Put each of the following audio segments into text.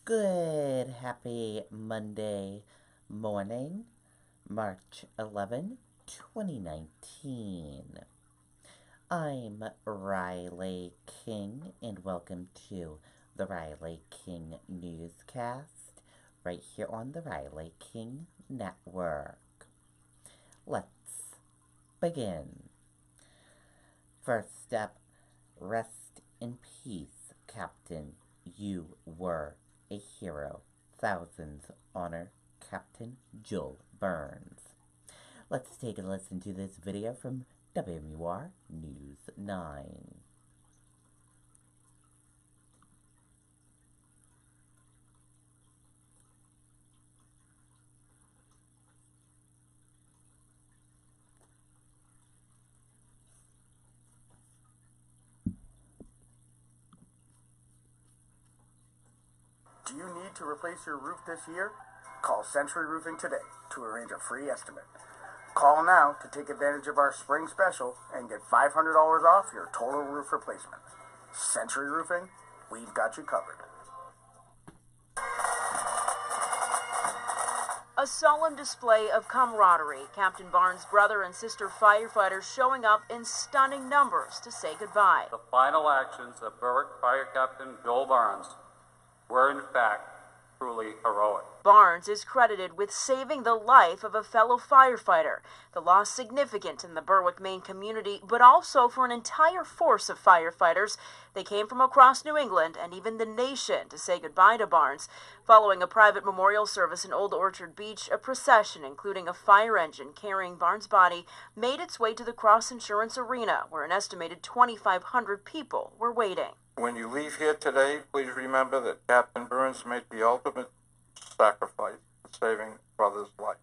Good, happy Monday morning, March 11, 2019. I'm Riley King, and welcome to the Riley King Newscast, right here on the Riley King Network. Let's begin. First up, rest in peace, Captain. You were a hero. Thousands honor Captain Joel Burns. Let's take a listen to this video from WMUR News 9. Do you need to replace your roof this year? Call Century Roofing today to arrange a free estimate. Call now to take advantage of our spring special and get $500 off your total roof replacement. Century Roofing, we've got you covered. A solemn display of camaraderie. Captain Barnes' brother and sister firefighters showing up in stunning numbers to say goodbye. The final actions of Berwick Fire Captain Joel Barnes were in fact truly heroic. Barnes is credited with saving the life of a fellow firefighter. The loss significant in the Berwick, Maine community, but also for an entire force of firefighters. They came from across New England and even the nation to say goodbye to Barnes. Following a private memorial service in Old Orchard Beach, a procession including a fire engine carrying Barnes' body made its way to the Cross Insurance Arena, where an estimated 2,500 people were waiting. When you leave here today, please remember that Captain Burns made the ultimate sacrifice for saving brother's life.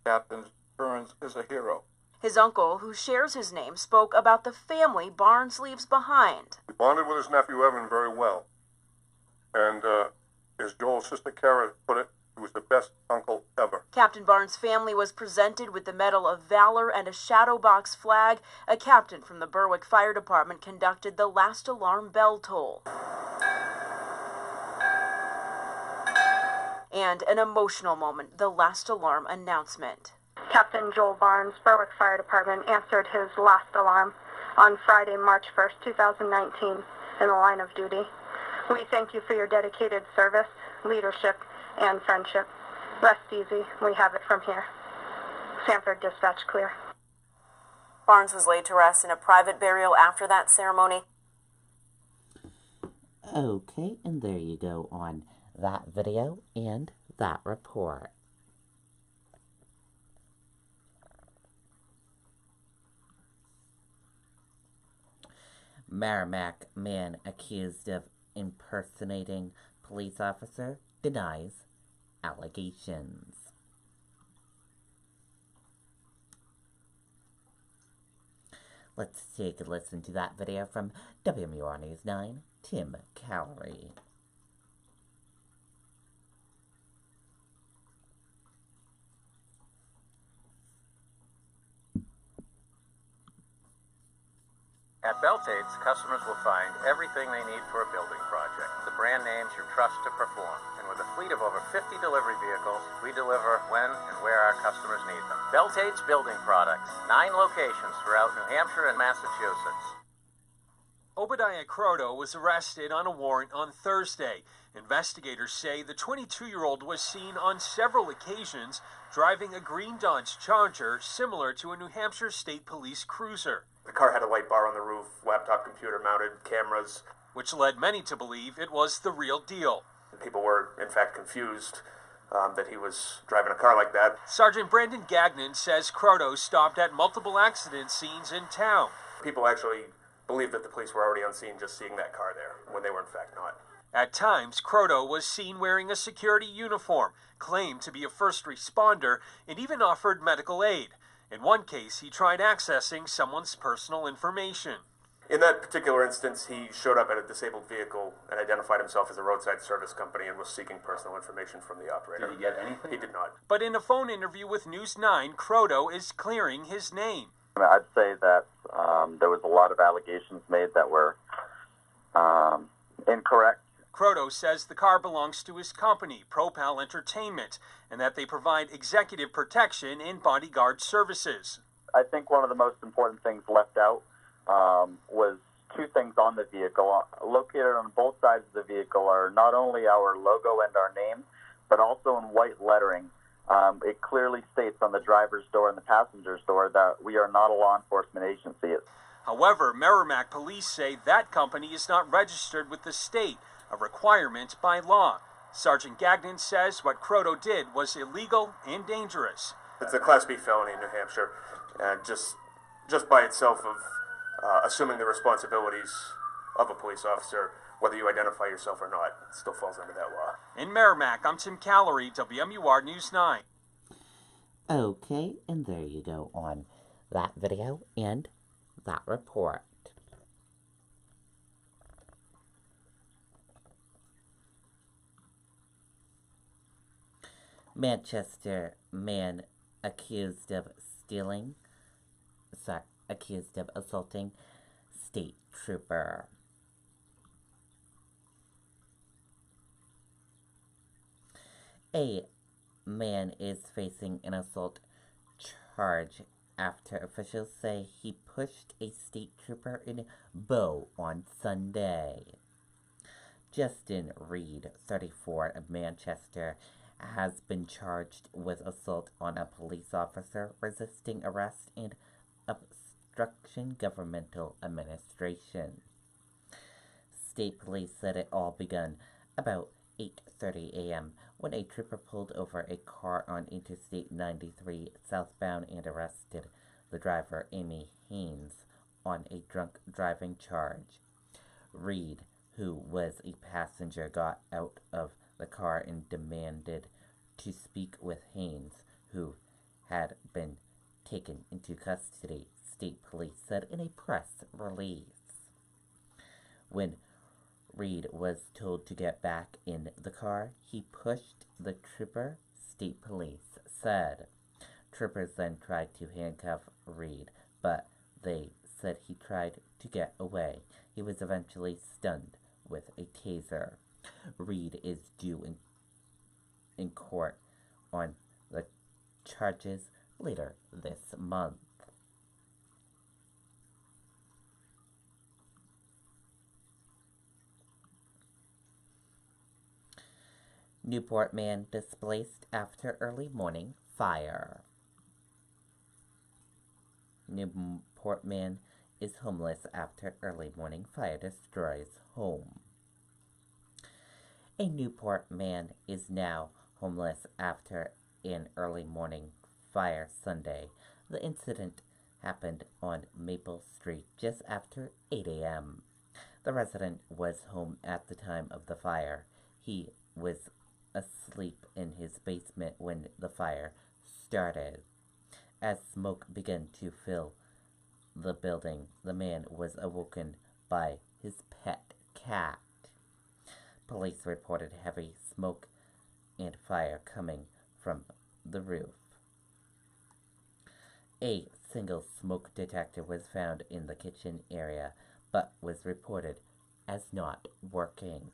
Captain Burns is a hero. His uncle, who shares his name, spoke about the family Barnes leaves behind. He bonded with his nephew Evan very well. And as Joel's sister Kara put it, he was the best uncle ever. Captain Barnes' family was presented with the Medal of Valor and a shadow box flag. A captain from the Berwick Fire Department conducted the last alarm bell toll. And an emotional moment, the last alarm announcement. Captain Joel Barnes, Berwick Fire Department, answered his last alarm on Friday, March 1st, 2019, in the line of duty. We thank you for your dedicated service, leadership, and friendship. Rest easy. We have it from here. Sanford Dispatch clear. Barnes was laid to rest in a private burial after that ceremony. Okay, and there you go on that video and that report. Merrimack man accused of impersonating police officer denies allegations. Let's take a listen to that video from WMUR News 9, Tim Calorie. At Beltates, customers will find everything they need for a building project. The brand names you trust to perform. And with a fleet of over 50 delivery vehicles, we deliver when and where our customers need them. Beltates Building Products. 9 locations throughout New Hampshire and Massachusetts. Obadiah Croto was arrested on a warrant on Thursday. Investigators say the 22-year-old was seen on several occasions driving a green Dodge Charger similar to a New Hampshire State Police cruiser. The car had a light bar on the roof, laptop computer mounted, cameras. Which led many to believe it was the real deal. People were, in fact, confused that he was driving a car like that. Sergeant Brandon Gagnon says Croto stopped at multiple accident scenes in town. People actually believed that the police were already on scene just seeing that car there, when they were in fact not. At times, Croto was seen wearing a security uniform, claimed to be a first responder, and even offered medical aid. In one case, he tried accessing someone's personal information. In that particular instance, he showed up at a disabled vehicle and identified himself as a roadside service company and was seking personal information from the operator. Did he get anything? He did not. But in a phone interview with News 9, Croto is clearing his name. I'd say that there was a lot of allegations made that were incorrect. Croto says the car belongs to his company, Propel Entertainment, and that they provide executive protection and bodyguard services. I think one of the most important things left out was two things on the vehicle. Located on both sides of the vehicle are not only our logo and our name, but also in white lettering. It clearly states on the driver's door and the passenger's door that we are not a law enforcement agency. However, Merrimack police say that company is not registered with the state, a requirement by law. Sergeant Gagnon says what Croto did was illegal and dangerous. It's a Class B felony in New Hampshire, and just by itself of assuming the responsibilities of a police officer, whether you identify yourself or not, it still falls under that law. In Merrimack, I'm Tim Callery, WMUR News 9. Okay, and there you go on that video and that report. Manchester man accused of assaulting state trooper. A man is facing an assault charge after officials say he pushed a state trooper in Bow on Sunday. Justin Reed, 34, of Manchester, has been charged with assault on a police officer, resisting arrest, and obstruction governmental administration. State police said it all begun about 8:30 a.m. when a trooper pulled over a car on Interstate 93 southbound and arrested the driver, Amy Haynes, on a drunk driving charge. Reed, who was a passenger, got out of the car and demanded to speak with Haynes, who had been taken into custody, state police said in a press release. When Reed was told to get back in the car, he pushed the trooper, state police said. Troopers then tried to handcuff Reed, but they said he tried to get away. He was eventually stunned with a taser. Reed is due in court on the charges later this month. Newport man displaced after early morning fire. Newport man is homeless after early morning fire destroys home. A Newport man is now homeless after an early morning fire Sunday. The incident happened on Maple Street just after 8 a.m. The resident was home at the time of the fire. He was asleep in his basement when the fire started. As smoke began to fill the building, the man was awoken by his pet cat. Police reported heavy smoke and fire coming from the roof. A single smoke detector was found in the kitchen area, but was reported as not working.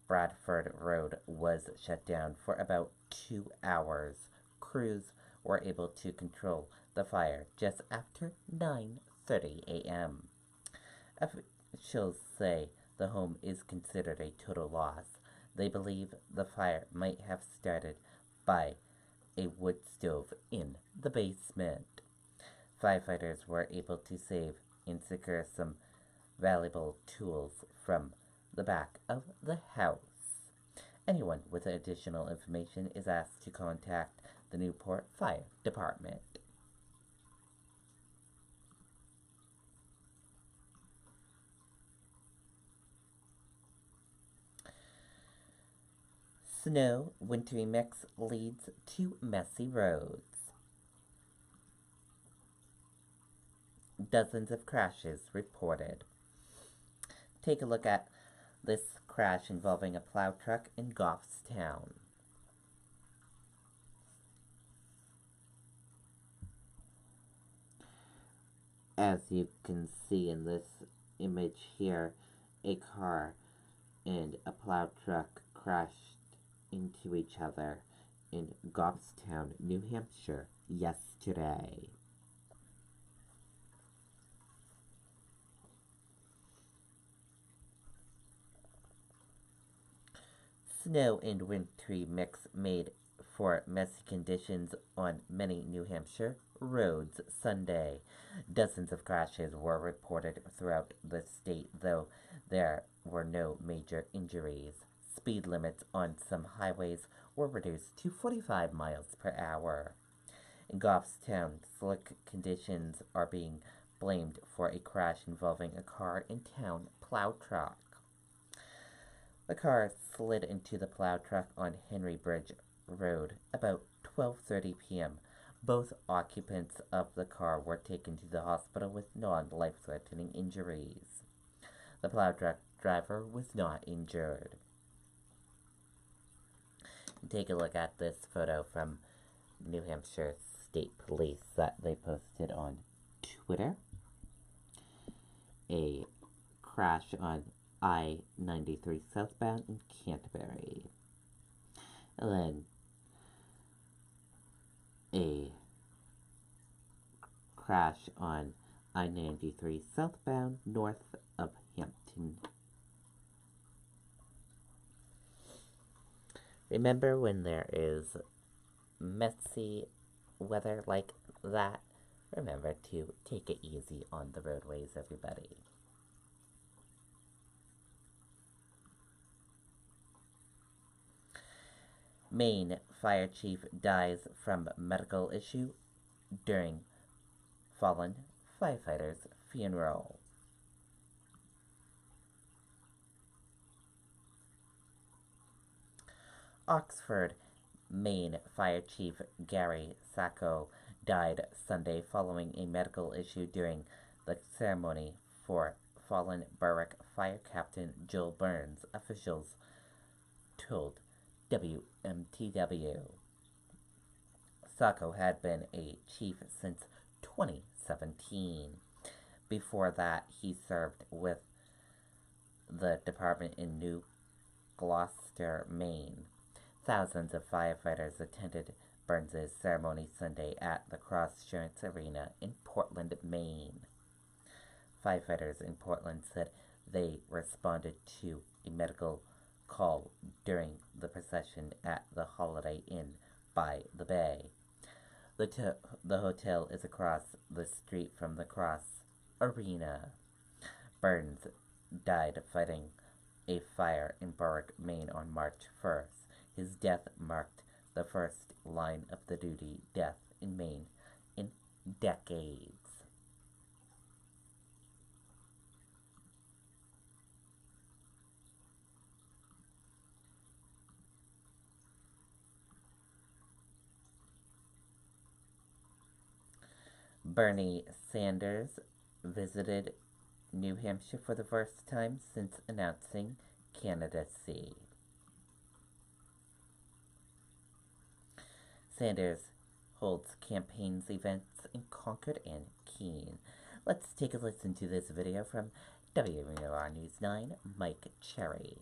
Bradford Road was shut down for about 2 hours. Crews were able to control the fire just after 9:30 a.m. Officials say the home is considered a total loss. They believe the fire might have started by a wood stove in the basement. Firefighters were able to save and secure some valuable tools from the back of the house. Anyone with additional information is asked to contact the Newport Fire Department. Snow wintry mix leads to messy roads. Dozens of crashes reported. Take a look at this crash involving a plow truck in Goffstown. As you can see in this image here, a car and a plow truck crashed into each other in Goffstown, New Hampshire, yesterday. Snow and wintry mix made for messy conditions on many New Hampshire roads Sunday. Dozens of crashes were reported throughout the state, though there were no major injuries. Speed limits on some highways were reduced to 45 miles per hour. In Goffstown, slick conditions are being blamed for a crash involving a car and town plow truck. The car slid into the plow truck on Henry Bridge Road about 12:30 p.m. Both occupants of the car were taken to the hospital with non-life-threatening injuries. The plow truck driver was not injured. Take a look at this photo from New Hampshire State Police that they posted on Twitter. A crash on I-93 southbound in Canterbury. And then a crash on I-93 southbound north of Hampton. Remember, when there is messy weather like that, remember to take it easy on the roadways, everybody. Maine fire chief dies from medical issue during fallen firefighter's funeral. Oxford, Maine fire chief Gary Sacco died Sunday following a medical issue during the ceremony for fallen Berwick fire captain Joel Burns, officials told WMTW. Sacco had been a chief since 2017. Before that, he served with the department in New Gloucester, Maine. Thousands of firefighters attended Burns' ceremony Sunday at the Cross-Insurance Arena in Portland, Maine. Firefighters in Portland said they responded to a medical call during the procession at the Holiday Inn by the Bay. The hotel is across the street from the Cross Arena. Burns died fighting a fire in Berwick, Maine on March 1st. His death marked the first line of the duty death in Maine in decades. Bernie Sanders visited New Hampshire for the first time since announcing candidacy. Sanders holds campaigns events in Concord and Keene. Let's take a listen to this video from WMUR News 9, Mike Cherry.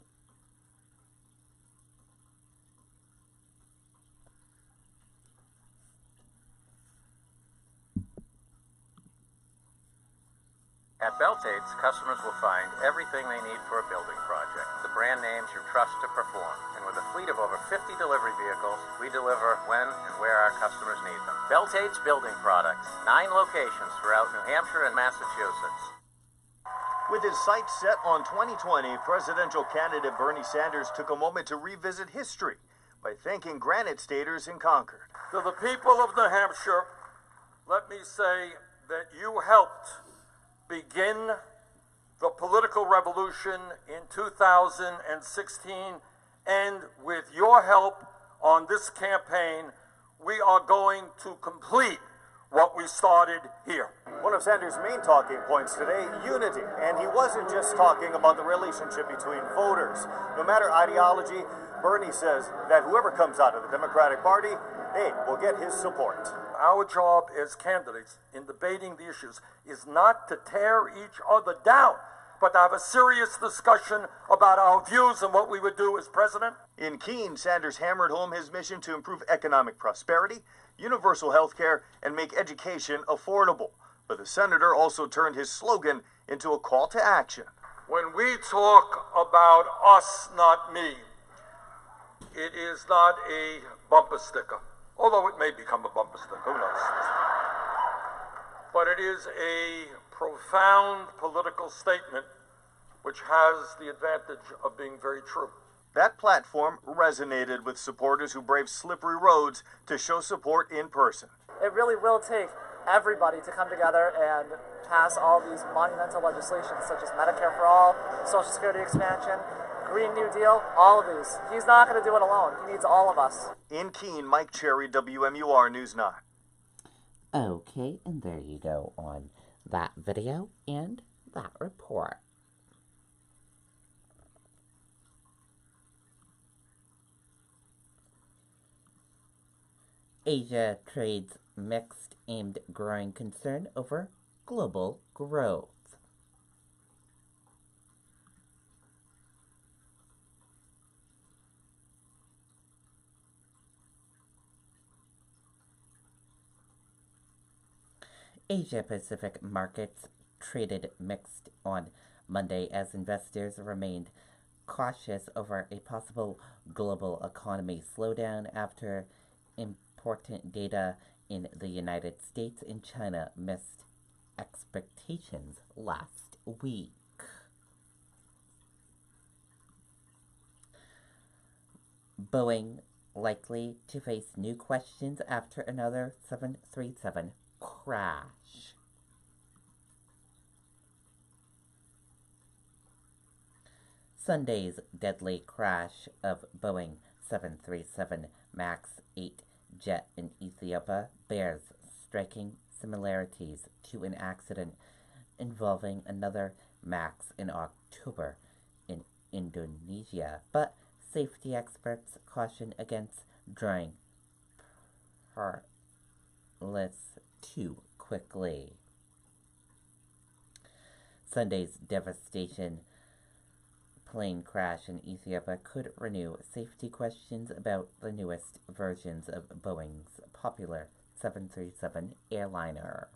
At Beltates, customers will find everything they need for a building project. The brand names you trust to perform. And with a fleet of over 50 delivery vehicles, we deliver when and where our customers need them. Beltates Building Products. 9 locations throughout New Hampshire and Massachusetts. With his sights set on 2020, presidential candidate Bernie Sanders took a moment to revisit history by thanking Granite Staters in Concord. To the people of New Hampshire, let me say that you helped begin the political revolution in 2016, and with your help on this campaign, we are going to complete what we started here. One of Sanders' main talking points today, unity. And he wasn't just talking about the relationship between voters. No matter ideology, Bernie says that whoever comes out of the Democratic Party, will get his support. Our job as candidates in debating the issues is not to tear each other down, but to have a serious discussion about our views and what we would do as president. In Keene, Sanders hammered home his mission to improve economic prosperity, universal health care, and make education affordable. But the senator also turned his slogan into a call to action. When we talk about us, not me, it is not a bumper sticker, although it may become a bumper sticker, who knows? But it is a profound political statement which has the advantage of being very true. That platform resonated with supporters who braved slippery roads to show support in person. It really will take everybody to come together and pass all these monumental legislations such as Medicare for all, Social Security expansion, Green New Deal, all of these. He's not going to do it alone. He needs all of us. In Keene, Mike Cherry, WMUR News 9. Okay, and there you go on that video and that report. Asia trades mixed amid growing concern over global growth. Asia-Pacific markets traded mixed on Monday as investors remained cautious over a possible global economy slowdown after important data in the United States and China missed expectations last week. Boeing likely to face new questions after another 737 crash. Sunday's deadly crash of Boeing 737 MAX 8 jet in Ethiopia bears striking similarities to an accident involving another MAX in October in Indonesia, but safety experts caution against drawing parallels too quickly. Sunday's devastation plane crash in Ethiopia could renew safety questions about the newest versions of Boeing's popular 737 airliner.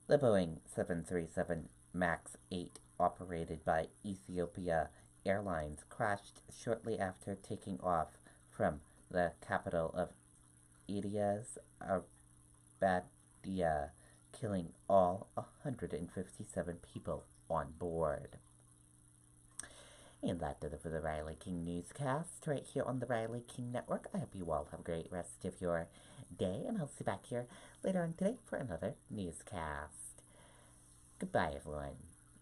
The Boeing 737 MAX 8 operated by Ethiopia Airlines crashed shortly after taking off from the capital of Addis Ababa, killing all 157 people on board. And that did it for the Riley King Newscast right here on the Riley King Network. I hope you all have a great rest of your day, and I'll see you back here later on today for another newscast. Goodbye, everyone,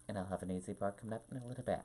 and I'll have a news report coming up in a little bit.